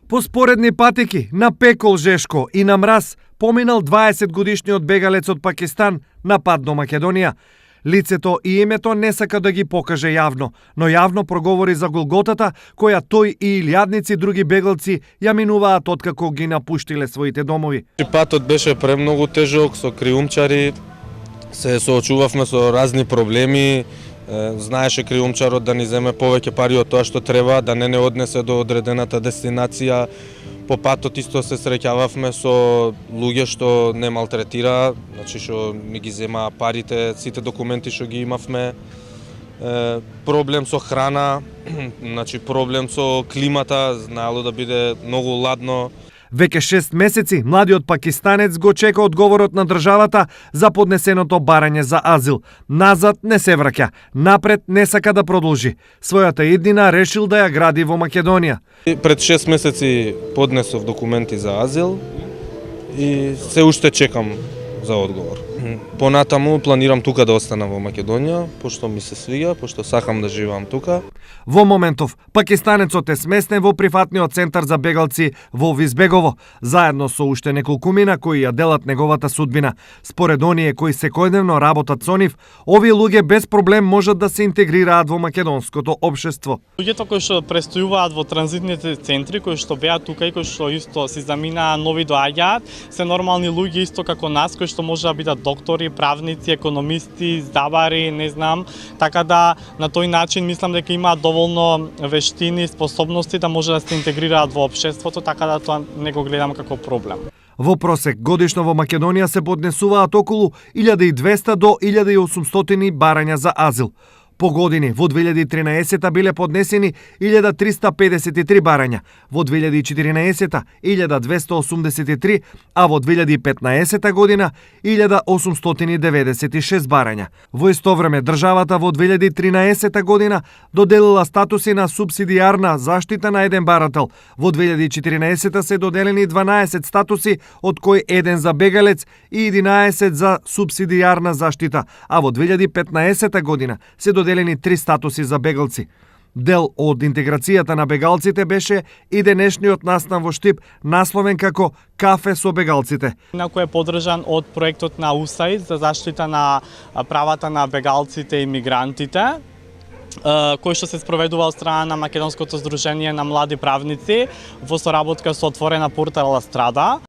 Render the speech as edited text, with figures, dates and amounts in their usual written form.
По споредни патеки на пекол Жешко и на мраз поминал 20-годишниот бегалец од Пакистан на пат до Македонија. Лицето и името не сака да ги покаже јавно, но јавно проговори за голготата која тој и илјадници други бегалци ја минуваат откако ги напуштиле своите домови. Патот беше премногу тежок, со криумчари се соочувавме со разни проблеми. Знаеше криумчарот да ни земе повеќе пари од тоа што треба, да не однесе до одредената дестинација. По патот исто се среќававме со луѓе што не малтретира, значи што ни ги зема парите, сите документи што ги имавме. Проблем со храна, значи проблем со климата, знаело да биде многу ладно. Веќе 6 месеци младиот пакистанец го чека одговорот на државата за поднесеното барање за азил. Назад не се враќа, напред не сака да продолжи. Својата иднина решил да ја гради во Македонија. Пред 6 месеци поднесов документи за азил и се уште чекам за одговор. Понатаму планирам тука да останам во Македонија, пошто ми се свиѓа, пошто сакам да живеам тука. Во моментов, пакистанецот е сместен во прифатниот центар за бегалци во Визбегово, заедно со уште неколкумина кои ја делат неговата судбина. Според оние кои секојдневно работат со нив, овие луѓе без проблем можат да се интегрираат во македонското општество. Луѓето кои што престојуваат во транзитните центри, кои што беа тука и кои што исто си заминаа нови доаѓаат, се нормални луѓе исто како нас, кои што може да бидат доктори, правници, економисти, здабари, не знам, така да на тој начин мислам дека имаат доволно вештини и способности да може да се интегрираат во општеството, така да тоа не го гледам како проблем. Во просек годишно во Македонија се поднесуваат околу 1200 до 1800 барања за азил. По години, во 2013 биле поднесени 1353 барања, во 2014 1283, а во 2015 година 1896 барања. Во исто време државата во 2013 година доделила статуси на субсидијарна заштита на еден барател. Во 2014 се доделени 12 статуси, од кои еден за бегалец и 11 за субсидијарна заштита, а во 2015 година се доделени 3 статуси за бегалци. Дел од интеграцијата на бегалците беше и денешниот настан во Штип, насловен како Кафе со бегалците. Инаку е подржан од проектот на УСАИД за заштита на правата на бегалците и мигрантите, кој што се спроведува од страна на Македонското здружение на млади правници во соработка со отворена портала Страда.